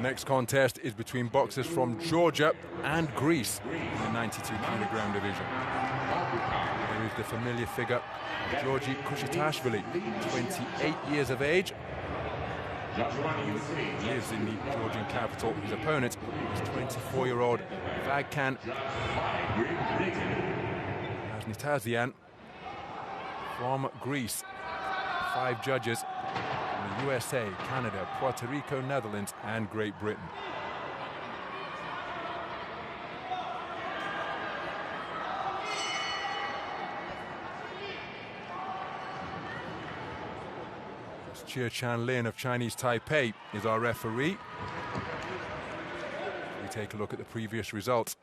next contest is between boxers from Georgia and Greece in the 92 kilogram division. There is the familiar figure, Georgii Kushitashvili, 28 years of age. He lives in the Georgian capital. His opponent is 24-year-old Vagkan Nanitzanian from Greece. 5 judges from the USA, Canada, Puerto Rico, Netherlands, and Great Britain. Chia Chan-Lin of Chinese Taipei is our referee. We take a look at the previous results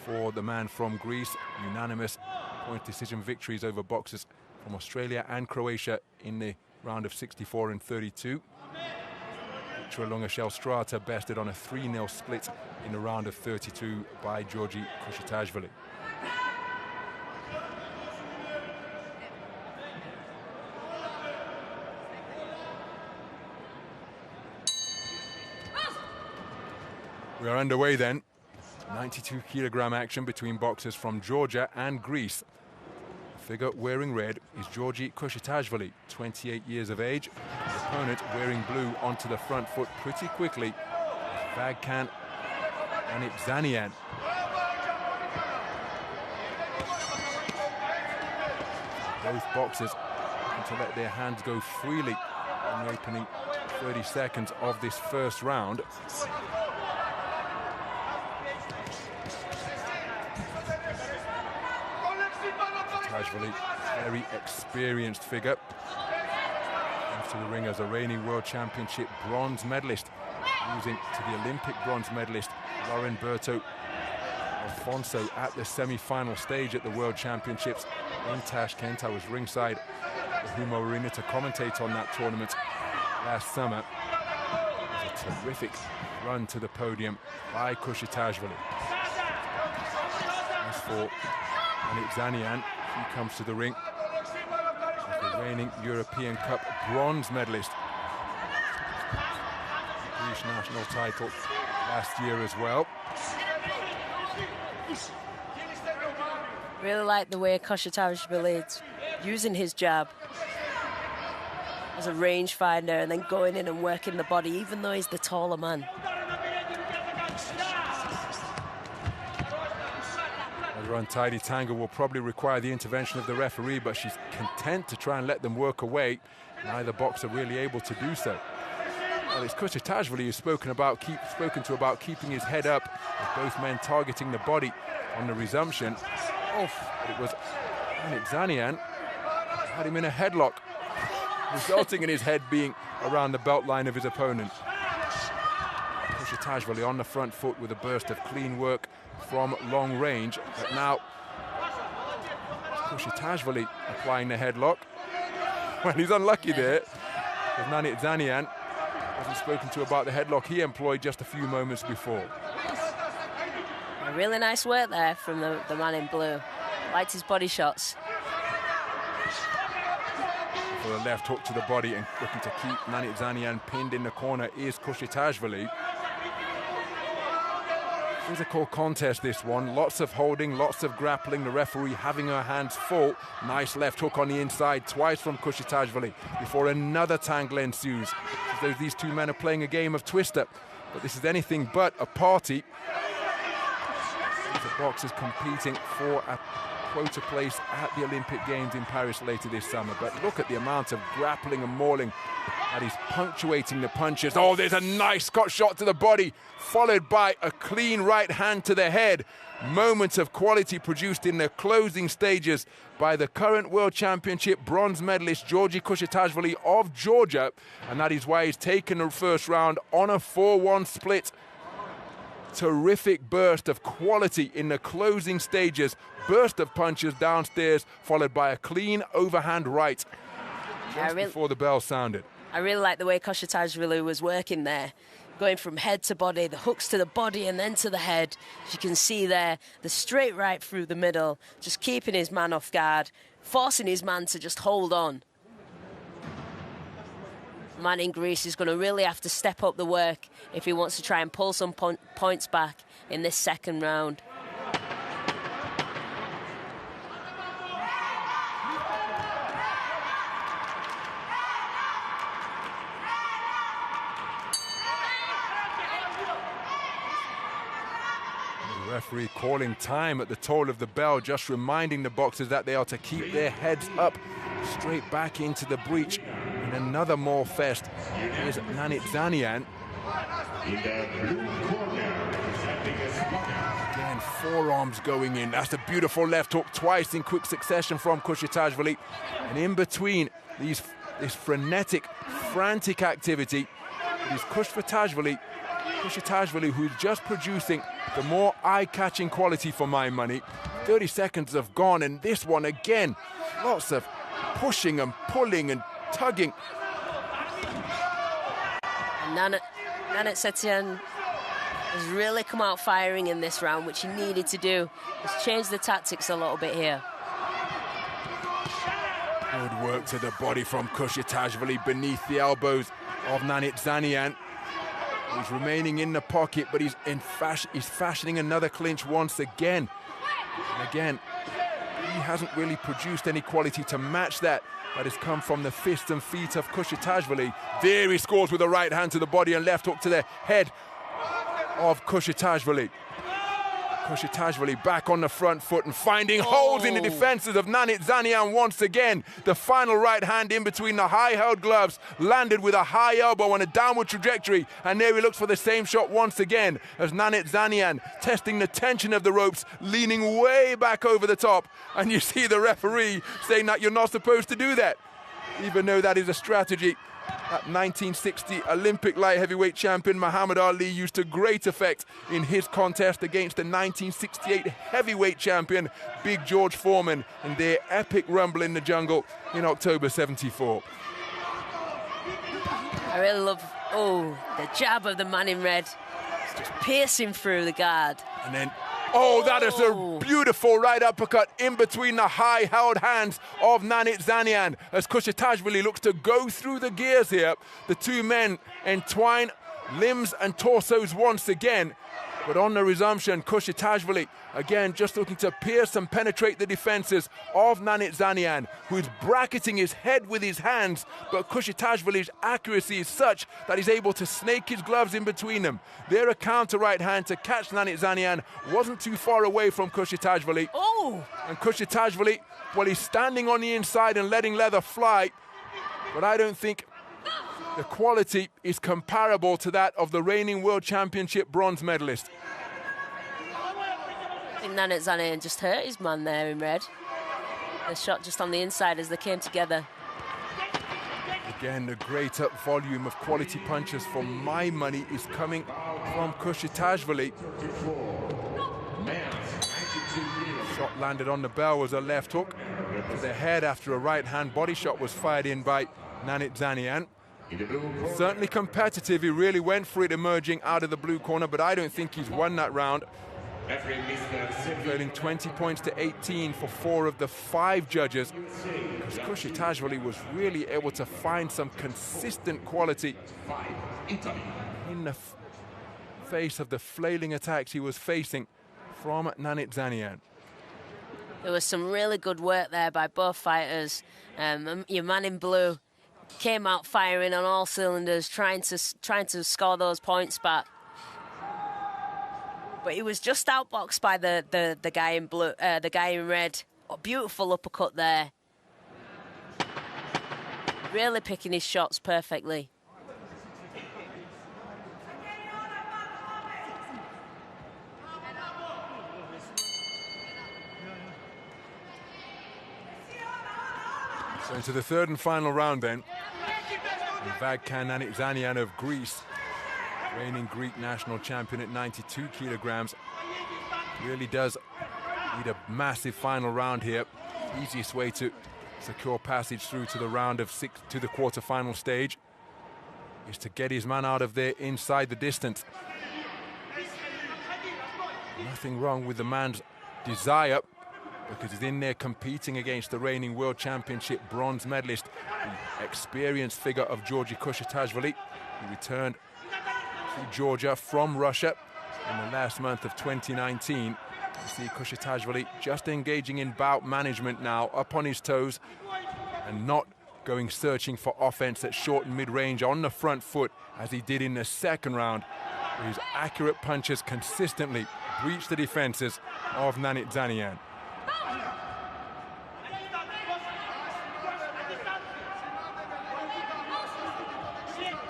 for the man from Greece. Unanimous point decision victories over boxers from Australia and Croatia in the round of 64 and 32. Trelunga Strata bested on a 3-0 split in the round of 32 by Georgii Kushitashvili. We are underway then. 92 kilogram action between boxers from Georgia and Greece. The figure wearing red is Georgii Kushitashvili, 28 years of age. His opponent wearing blue onto the front foot pretty quickly. Vagkan Nanitzanian. Both boxers want to let their hands go freely in the opening 30 seconds of this first round. Kushitashvili, very experienced figure. Comes to the ring as a reigning World Championship bronze medalist, losing to the Olympic bronze medalist Lauren Berto Alfonso at the semi-final stage at the World Championships in Tashkent. I was ringside at the Humo Arena to commentate on that tournament last summer. It was a terrific run to the podium by Kushitashvili. As for Nanitzanian, he comes to the ring as the reigning European Cup bronze medalist. British national title last year as well. Really like the way Kushitashvili is using his jab as a rangefinder and then going in and working the body, even though he's the taller man. Untidy tango will probably require the intervention of the referee, but she's content to try and let them work away. Neither boxer really able to do so. Well, it's Kushitashvili who's spoken to about keeping his head up, with both men targeting the body on the resumption. But it was Nanitzanian had him in a headlock, resulting in his head being around the belt line of his opponent. Kushitashvili on the front foot with a burst of clean work from long range, but now Kushitashvili applying the headlock. Well, he's unlucky there, because Nanitzanian wasn't spoken to about the headlock he employed just a few moments before. A really nice work there from the man in blue. Liked his body shots. For a left hook to the body and looking to keep Nanitzanian pinned in the corner is Kushitashvili. Physical contest, this one. Lots of holding, lots of grappling. The referee having her hands full. Nice left hook on the inside, twice from Kushitashvili, before another tangle ensues. As though these two men are playing a game of Twister. But this is anything but a party. These are boxers competing for a quota place at the Olympic Games in Paris later this summer. But look at the amount of grappling and mauling that is punctuating the punches. Oh, there's a nice shot to the body, followed by a clean right hand to the head. Moments of quality produced in the closing stages by the current World Championship bronze medalist Georgii Kushitashvili of Georgia, and that is why he's taken the first round on a 4-1 split. Terrific burst of quality in the closing stages. Burst of punches downstairs, followed by a clean overhand right just before the bell sounded. I really like the way Kushitashvili was working there, going from head to body, the hooks to the body and then to the head. As you can see there, the straight right through the middle, just keeping his man off guard, forcing his man to just hold on. The man in Greece is going to really have to step up the work if he wants to try and pull some points back in this second round. The referee calling time at the toll of the bell, just reminding the boxers that they are to keep their heads up, straight back into the breach. In another more fest is Nanitzanian. Again, forearms going in. That's a beautiful left hook twice in quick succession from Kushitashvili. And in between this frenetic, frantic activity is Kushitashvili, who's just producing the more eye-catching quality for my money. 30 seconds have gone, and this one again, lots of pushing and pulling and tugging. Nanitzanian has really come out firing in this round, which he needed to do. He's changed the tactics a little bit here. Good work to the body from Kushitashvili beneath the elbows of Nanitzanian. He's remaining in the pocket, but he's fashioning another clinch once again. And again, he hasn't really produced any quality to match that. That has come from the fists and feet of Kushitashvili. There he scores with a right hand to the body and left hook to the head of Kushitashvili. Kushitashvili back on the front foot and finding holes in the defenses of Nanitzanian once again. The final right hand in between the high-held gloves landed with a high elbow on a downward trajectory, and there he looks for the same shot once again as Nanitzanian testing the tension of the ropes, leaning way back over the top, and you see the referee saying that you're not supposed to do that, even though that is a strategy that 1960 Olympic light heavyweight champion Muhammad Ali used to great effect in his contest against the 1968 heavyweight champion Big George Foreman in their epic rumble in the jungle in October '74. I really love, the jab of the man in red. It's just piercing through the guard. And then, that is a beautiful right uppercut in between the high-held hands of Nanitzanian as Kushitashvili looks to go through the gears here. The two men entwine limbs and torsos once again. But on the resumption, Kushitashvili, again, just looking to pierce and penetrate the defenses of Nanitzanian, who is bracketing his head with his hands, but Kushitashvili's accuracy is such that he's able to snake his gloves in between them. There, a counter right hand to catch Nanitzanian wasn't too far away from Kushitashvili. And Kushitashvili, well, he's standing on the inside and letting leather fly, but I don't think the quality is comparable to that of the reigning World Championship bronze medalist. I think Nanitzanian just hurt his man there in red. The shot just on the inside as they came together. Again, the greater volume of quality punches for my money is coming from Kushitashvili. Shot landed on the bell was a left hook to the head after a right hand body shot was fired in by Nanitzanian. Certainly competitive, he really went for it emerging out of the blue corner, but I don't think he's won that round. Voting 20 points to 18 for 4 of the 5 judges. Because Kushitashvili was really able to find some consistent quality in the face of the flailing attacks he was facing from Nanitzanian. There was some really good work there by both fighters. Your man in blue came out firing on all cylinders, trying to score those points back. But he was just outboxed by the guy in blue, the guy in red. Oh, beautiful uppercut there. Really picking his shots perfectly. So into the third and final round then. Vagkan Nanitzanian of Greece, reigning Greek national champion at 92 kilograms, really does need a massive final round here. Easiest way to secure passage through to the round of 6 to the quarterfinal stage is to get his man out of there inside the distance. Nothing wrong with the man's desire, because he's in there competing against the reigning World Championship bronze medalist, the experienced figure of Georgii Kushitashvili, who returned to Georgia from Russia in the last month of 2019. You see Kushitashvili just engaging in bout management now, up on his toes, and not going searching for offense at short and mid-range on the front foot, as he did in the second round, where his accurate punches consistently breached the defenses of Nanitzanian.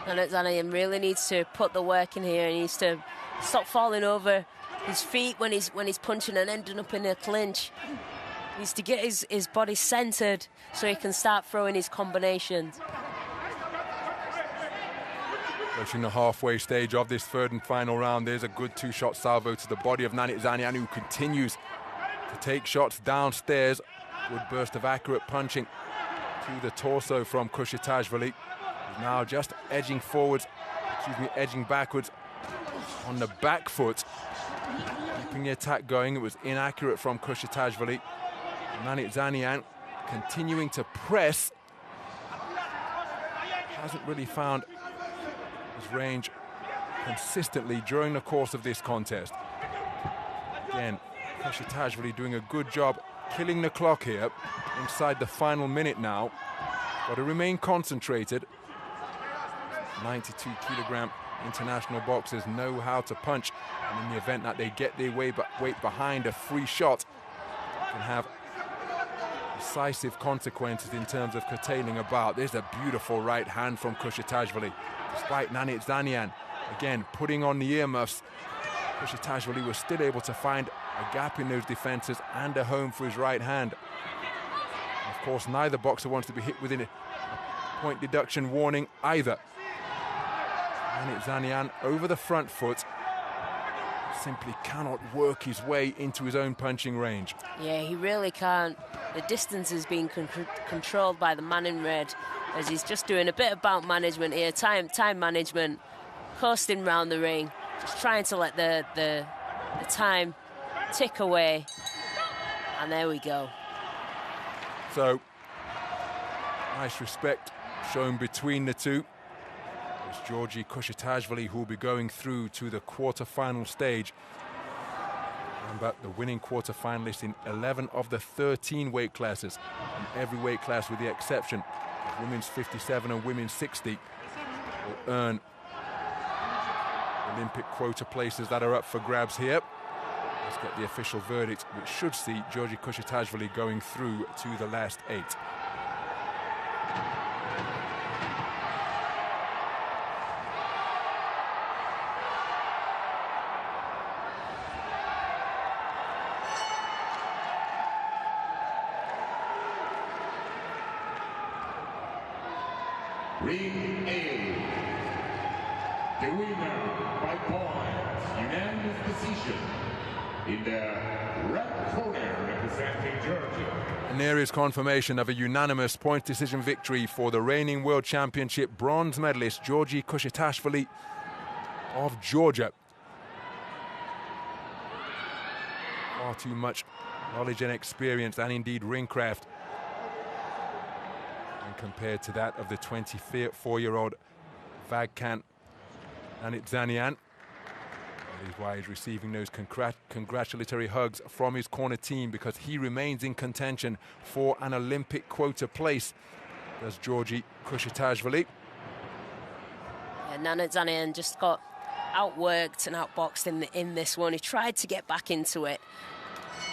Nanitzanian really needs to put the work in here. He needs to stop falling over his feet when he's punching and ending up in a clinch. He needs to get his body centered so he can start throwing his combinations. Approaching the halfway stage of this third and final round, there's a good two-shot salvo to the body of Nanitzanian, who continues to take shots downstairs. Good burst of accurate punching to the torso from Kushitashvili. He's now just edging backwards on the back foot, keeping the attack going. It was inaccurate from Kushitashvili. Nanitzanian continuing to press. Hasn't really found his range consistently during the course of this contest. Again, Kushitashvili doing a good job killing the clock here inside the final minute now. Got to remain concentrated. 92-kilogram international boxers know how to punch, and in the event that they get their weight behind a free shot, can have decisive consequences in terms of curtailing a bout. There's a beautiful right hand from Kushitashvili. Despite Nanitzanian again putting on the earmuffs, Kushitashvili was still able to find a gap in those defenses and a home for his right hand. And of course, neither boxer wants to be hit within a point deduction warning either. Nanitzanian over the front foot simply cannot work his way into his own punching range. Yeah, he really can't. The distance is being controlled by the man in red, as he's just doing a bit of bout management here, time management, coasting round the ring, just trying to let the time tick away. And there we go. So, nice respect shown between the two. It's Georgii Kushitashvili who will be going through to the quarter-final stage. Remember, the winning quarter-finalist in 11 of the 13 weight classes, in every weight class with the exception of women's 57 and women's 60, will earn Olympic quota places that are up for grabs here. Let's get the official verdict, which should see Georgii Kushitashvili going through to the last 8. Ring A, the winner by points, unanimous decision, in the red corner representing Georgia. And there is confirmation of a unanimous point decision victory for the reigning World Championship bronze medalist Georgii Kushitashvili of Georgia. Far too much knowledge and experience, and indeed ringcraft, compared to that of the 24-year-old Vagkan Nanitzanian. That is why he's receiving those congratulatory hugs from his corner team, because he remains in contention for an Olympic quota place. Does Georgii Kushitashvili. Yeah, Nanitzanian just got outworked and outboxed in this one. He tried to get back into it,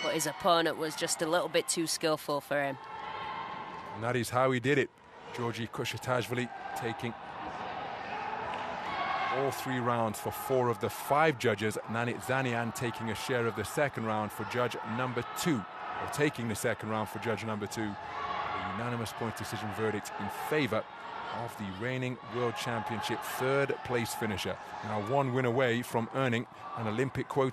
but his opponent was just a little bit too skillful for him. And that is how he did it. Georgii Kushitashvili taking all 3 rounds for 4 of the 5 judges. Nanitzanian taking a share of the second round for judge number 2, or taking the second round for judge number 2. A unanimous point decision verdict in favor of the reigning World Championship 3rd place finisher. Now 1 win away from earning an Olympic quota